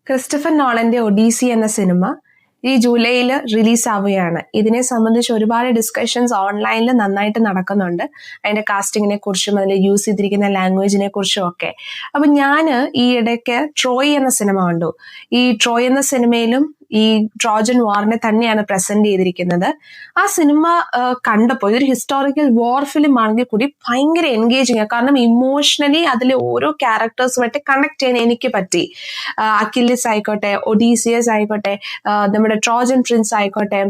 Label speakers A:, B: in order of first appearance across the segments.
A: Christopher നോളന്റെ Odissi എന്ന cinema ഈ ജൂലൈയിൽ റിലീസ് ആവുകയാണ്. ഇതിനെ സംബന്ധിച്ച് ഒരുപാട് ഡിസ്കഷൻസ് ഓൺലൈനിൽ നന്നായിട്ട് നടക്കുന്നുണ്ട്. അതിന്റെ കാസ്റ്റിങ്ങിനെ കുറിച്ചും അതിൽ യൂസ് ചെയ്തിരിക്കുന്ന ലാംഗ്വേജിനെ കുറിച്ചും ഒക്കെ. അപ്പൊ ഞാൻ ഈ ഇടയ്ക്ക് ട്രോയ് എന്ന സിനിമ കണ്ടു. ഈ ട്രോയ് എന്ന സിനിമയിലും ഈ ട്രോജൻ വാറിനെ തന്നെയാണ് പ്രസന്റ് ചെയ്തിരിക്കുന്നത്. ആ സിനിമ കണ്ടപ്പോൾ ഇതൊരു ഹിസ്റ്റോറിക്കൽ വാർ ഫിലിം ആണെങ്കിൽ കൂടി ഭയങ്കര എൻഗേജിങ് ആണ്. കാരണം ഇമോഷണലി അതിലെ ഓരോ ക്യാരക്ടേഴ്സുമായിട്ട് കണക്ട് ചെയ്യാൻ എനിക്ക് പറ്റി. അക്കിലിസ് ആയിക്കോട്ടെ, ഒഡീസിയസ് ആയിക്കോട്ടെ, നമ്മുടെ ട്രോജൻ പ്രിൻസ് ആയിക്കോട്ടെ,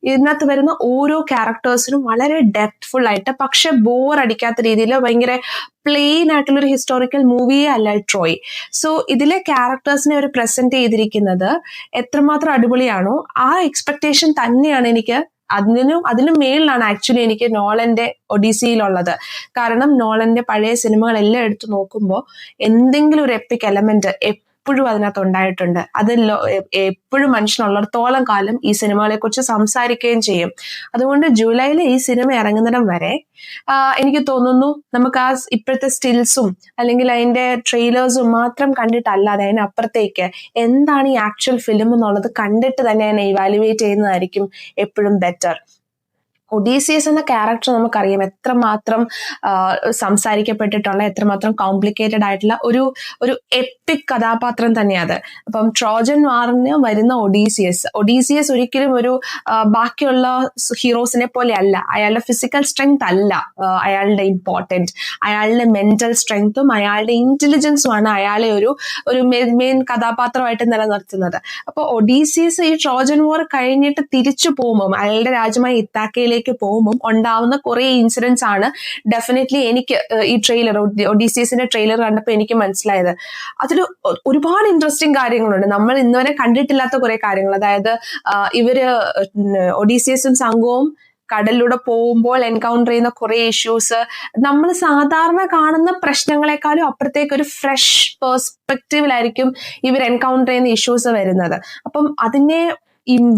A: ഇതിനകത്ത് വരുന്ന ഓരോ ക്യാരക്ടേഴ്സിനും വളരെ ഡെപ്ത്ഫുൾ ആയിട്ട് പക്ഷെ ബോർ അടിക്കാത്ത രീതിയിൽ ഭയങ്കര പ്ലെയിൻ ആയിട്ടുള്ളൊരു ഹിസ്റ്റോറിക്കൽ മൂവിയേ അല്ല ട്രോയ്. സോ ഇതിലെ ക്യാരക്ടേഴ്സിനെ അവർ പ്രസന്റ് ചെയ്തിരിക്കുന്നത് എത്രമാത്രം അടിപൊളിയാണോ ആ എക്സ്പെക്ടേഷൻ തന്നെയാണ് എനിക്ക് അതിനും മേളിലാണ് ആക്ച്വലി എനിക്ക് നോളന്റെ ഒഡീസിയിലുള്ളത്. കാരണം നോളന്റെ പഴയ സിനിമകളെല്ലാം എടുത്തു നോക്കുമ്പോൾ എന്തെങ്കിലും ഒരു എപ്പിക് എലമെന്റ് എപ്പോഴും അതിനകത്ത് ഉണ്ടായിട്ടുണ്ട്. അത് എപ്പോഴും മനുഷ്യനുള്ളിടത്തോളം കാലം ഈ സിനിമകളെ കുറിച്ച് സംസാരിക്കുകയും ചെയ്യും. അതുകൊണ്ട് ജൂലൈയിൽ ഈ സിനിമ ഇറങ്ങുന്നിടം വരെ എനിക്ക് തോന്നുന്നു നമുക്ക് ആ ഇപ്പോഴത്തെ സ്റ്റിൽസും അല്ലെങ്കിൽ അതിന്റെ ട്രെയിലേഴ്സും മാത്രം കണ്ടിട്ടല്ലാതെ അതിനപ്പുറത്തേക്ക് എന്താണ് ഈ ആക്ച്വൽ ഫിലിം എന്നുള്ളത് കണ്ടിട്ട് തന്നെ അതിനെ ഇവാലുവേറ്റ് ചെയ്യുന്നതായിരിക്കും എപ്പോഴും ബെറ്റർ. ഒഡീസിയസ് എന്ന ക്യാരക്ടർ നമുക്കറിയാം എത്രമാത്രം സംസാരിക്കപ്പെട്ടിട്ടുള്ള എത്രമാത്രം കോംപ്ലിക്കേറ്റഡ് ആയിട്ടുള്ള ഒരു എപ്പിക് കഥാപാത്രം തന്നെയാണ്. അപ്പം ട്രോജൻ വാറിന് വരുന്ന ഒഡീസിയസ് ഒരിക്കലും ഒരു ബാക്കിയുള്ള ഹീറോസിനെ പോലെ അല്ല. അയാളുടെ ഫിസിക്കൽ സ്ട്രെങ്ത് അല്ല അയാളുടെ ഇമ്പോർട്ടൻറ്റ്. അയാളുടെ മെന്റൽ സ്ട്രെങ്ത്തും അയാളുടെ ഇന്റലിജൻസുമാണ് അയാളെ ഒരു മെയിൻ കഥാപാത്രമായിട്ട് നിലനിർത്തുന്നത്. അപ്പോൾ ഒഡീസിയസ് ഈ ട്രോജൻ വാർ കഴിഞ്ഞിട്ട് തിരിച്ചു പോകുമ്പോൾ അയാളുടെ രാജ്യമായ ഇത്താക്കയിലേക്ക് പോകുമ്പോൾ ഉണ്ടാവുന്ന കുറെ ഇൻസിഡൻസ് ആണ് ഡെഫിനറ്റ്ലി എനിക്ക് ഈ ട്രെയിലർ ഒഡീസിയസിന്റെ ട്രെയിലർ കണ്ടപ്പോൾ എനിക്ക് മനസ്സിലായത്. അതിൽ ഒരുപാട് ഇൻട്രസ്റ്റിംഗ് കാര്യങ്ങളുണ്ട്, നമ്മൾ ഇന്നുവരെ കണ്ടിട്ടില്ലാത്ത കുറെ കാര്യങ്ങൾ. അതായത് ഇവര് ഒഡീസിയസും സംഘവും കടലിലൂടെ പോകുമ്പോൾ എൻകൗണ്ടർ ചെയ്യുന്ന കുറെ ഇഷ്യൂസ്, നമ്മൾ സാധാരണ കാണുന്ന പ്രശ്നങ്ങളെക്കാളും അപ്പുറത്തേക്ക് ഒരു ഫ്രഷ് പെർസ്പെക്റ്റീവിലായിരിക്കും ഇവർ എൻകൗണ്ടർ ചെയ്യുന്ന ഇഷ്യൂസ് വരുന്നത്. അപ്പം അതിനെ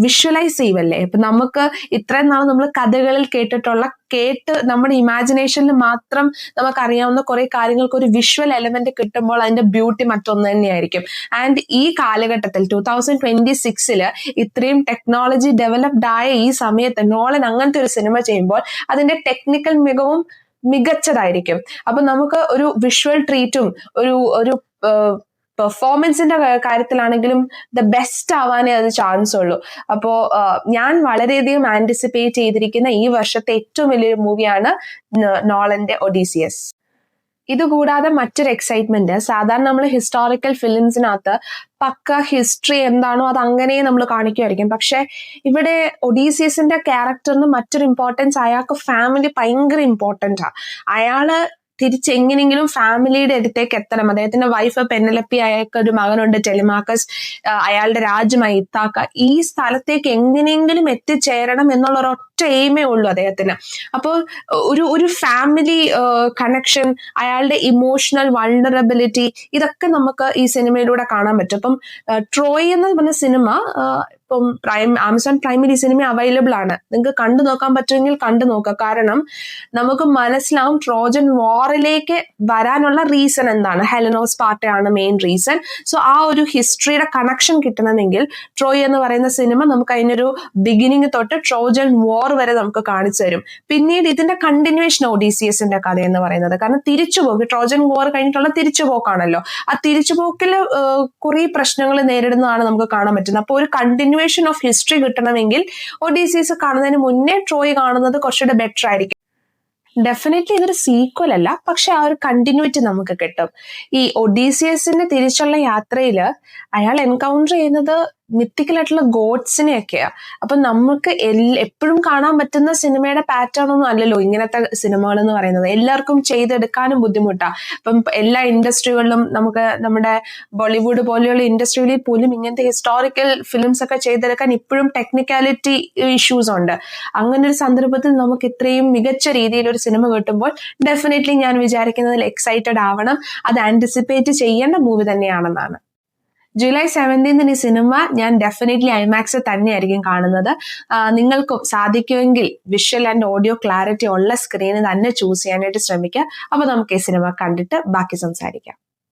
A: വിഷ്വലൈസ് ചെയ്യുമല്ലേ. ഇപ്പൊ നമുക്ക് ഇത്രയും നാൾ നമ്മൾ കഥകളിൽ കേട്ട് നമ്മുടെ ഇമാജിനേഷനിൽ മാത്രം നമുക്കറിയാവുന്ന കുറെ കാര്യങ്ങൾക്ക് ഒരു വിഷ്വൽ എലമെന്റ് കിട്ടുമ്പോൾ അതിന്റെ ബ്യൂട്ടി മറ്റൊന്ന് തന്നെയായിരിക്കും. ആൻഡ് ഈ കാലഘട്ടത്തിൽ 2026 ഇത്രയും ടെക്നോളജി ഡെവലപ്ഡ് ആയ ഈ സമയത്ത് നോളൻ അങ്ങനത്തെ ഒരു സിനിമ ചെയ്യുമ്പോൾ അതിന്റെ ടെക്നിക്കൽ മികവും മികച്ചതായിരിക്കും. അപ്പൊ നമുക്ക് ഒരു വിഷ്വൽ ട്രീറ്റും ഒരു പെർഫോമൻസിന്റെ കാര്യത്തിലാണെങ്കിലും ദ ബെസ്റ്റ് ആവാനേ അത് ചാൻസ് ഉള്ളൂ. അപ്പോ ഞാൻ വളരെയധികം ആന്റിസിപ്പേറ്റ് ചെയ്തിരിക്കുന്ന ഈ വർഷത്തെ ഏറ്റവും വലിയൊരു മൂവിയാണ് നോളന്റെ ഒഡീസിയസ്. ഇതുകൂടാതെ മറ്റൊരു എക്സൈറ്റ്മെന്റ്, സാധാരണ നമ്മൾ ഹിസ്റ്റോറിക്കൽ ഫിലിംസിനകത്ത് പക്ക ഹിസ്റ്ററി എന്താണോ അത് അങ്ങനെ നമ്മൾ കാണിക്കുമായിരിക്കും. പക്ഷെ ഇവിടെ ഒഡീസിയസിന്റെ ക്യാരക്ടറിന് മറ്റൊരു ഇമ്പോർട്ടൻസ്, അയാൾക്ക് ഫാമിലി ഭയങ്കര ഇമ്പോർട്ടൻ്റാ. അയാള് തിരിച്ചെങ്ങനെങ്കിലും ഫാമിലിയുടെ അടുത്തേക്ക് എത്തണം. അദ്ദേഹത്തിന്റെ വൈഫ് പെന്നലപ്പി, അയാൾക്ക് ഒരു മകനുണ്ട് ടെലിമാക്കസ്, അയാളുടെ രാജ്യമായി ഇത്താക്ക. ഈ സ്ഥലത്തേക്ക് എങ്ങനെയെങ്കിലും എത്തിച്ചേരണം എന്നുള്ള ഒരൊറ്റ എയിമേ ഉള്ളൂ അദ്ദേഹത്തിന്. അപ്പോൾ ഒരു ഫാമിലി കണക്ഷൻ, അയാളുടെ ഇമോഷണൽ വൾണറബിലിറ്റി, ഇതൊക്കെ നമുക്ക് ഈ സിനിമയിലൂടെ കാണാൻ പറ്റും. അപ്പം ട്രോയ് എന്ന് പറഞ്ഞ സിനിമ ഇപ്പം ആമസോൺ പ്രൈമിൽ ഈ സിനിമ അവൈലബിൾ ആണ്. നിങ്ങൾക്ക് കണ്ടു നോക്കാൻ പറ്റുമെങ്കിൽ കണ്ടു നോക്കുക. കാരണം നമുക്ക് മനസ്സിലാവും ട്രോജൻ വാറിലേക്ക് വരാനുള്ള റീസൺ എന്താണ്. ഹെലനോസ് സ്പാർട്ടയാണ് മെയിൻ റീസൺ. സോ ആ ഒരു ഹിസ്റ്ററിയുടെ കണക്ഷൻ കിട്ടണമെങ്കിൽ ട്രോയ് എന്ന് പറയുന്ന സിനിമ നമുക്ക് അതിനൊരു ബിഗിനിങ് തൊട്ട് ട്രോജൻ വാർ വരെ നമുക്ക് കാണിച്ചു തരും. പിന്നീട് ഇതിന്റെ കണ്ടിന്യൂവേഷൻ ഒഡീസിയസിന്റെ കഥ എന്ന് പറയുന്നത്. കാരണം തിരിച്ചുപോക്ക്, ട്രോജൻ വാർ കഴിഞ്ഞിട്ടുള്ള തിരിച്ചുപോക്കാണല്ലോ. ആ തിരിച്ചുപോക്കിൽ കുറെ പ്രശ്നങ്ങൾ നേരിടുന്നതാണ് നമുക്ക് കാണാൻ പറ്റുന്നത്. അപ്പോൾ ഒരു കണ്ടിന്യൂവേഷൻ ഓഫ് ഹിസ്റ്ററി കിട്ടണമെങ്കിൽ ഒഡീസിയസ് കാണുന്നതിന് മുന്നേ ട്രോയ് കാണുന്നത് കുറച്ചുകൂടെ ബെറ്റർ ആയിരിക്കും. ഡെഫിനറ്റ്ലി ഇതൊരു സീക്വൽ അല്ല, പക്ഷെ ആ ഒരു കണ്ടിന്യൂറ്റി നമുക്ക് കിട്ടും. ഈ ഒഡീസിയസിന്റെ തിരിച്ചുള്ള യാത്രയിൽ അയാൾ എൻകൗണ്ടർ ചെയ്യുന്നത് മിത്തിക്കലായിട്ടുള്ള ഗോഡ്സിനെയൊക്കെയാ. അപ്പൊ നമുക്ക് എപ്പോഴും കാണാൻ പറ്റുന്ന സിനിമയുടെ പാറ്റേൺ ഒന്നും അല്ലല്ലോ ഇങ്ങനത്തെ സിനിമകൾ എന്ന് പറയുന്നത്. എല്ലാവർക്കും ചെയ്തെടുക്കാനും ബുദ്ധിമുട്ടാ. അപ്പം എല്ലാ ഇൻഡസ്ട്രികളിലും നമുക്ക് നമ്മുടെ ബോളിവുഡ് പോലെയുള്ള ഇൻഡസ്ട്രികളിൽ പോലും ഇങ്ങനത്തെ ഹിസ്റ്റോറിക്കൽ ഫിലിംസ് ഒക്കെ ചെയ്തെടുക്കാൻ ഇപ്പോഴും ടെക്നിക്കാലിറ്റി ഇഷ്യൂസ് ഉണ്ട്. അങ്ങനെ ഒരു സന്ദർഭത്തിൽ നമുക്ക് ഇത്രയും മികച്ച രീതിയിൽ ഒരു സിനിമ കിട്ടുമ്പോൾ ഡെഫിനറ്റ്ലി ഞാൻ വിചാരിക്കുന്നതിൽ എക്സൈറ്റഡ് ആവണം. അത് ആന്റിസിപ്പേറ്റ് ചെയ്യേണ്ട മൂവി തന്നെയാണെന്നാണ്. ജൂലൈ 17 ഈ സിനിമ ഞാൻ ഡെഫിനറ്റ്ലി ഐമാക്സ് തന്നെയായിരിക്കും കാണുന്നത്. നിങ്ങൾക്കും സാധിക്കുമെങ്കിൽ വിഷ്വൽ ആൻഡ് ഓഡിയോ ക്ലാരിറ്റി ഉള്ള സ്ക്രീന് തന്നെ ചൂസ് ചെയ്യാനായിട്ട് ശ്രമിക്കുക. അപ്പൊ നമുക്ക് ഈ സിനിമ കണ്ടിട്ട് ബാക്കി സംസാരിക്കാം.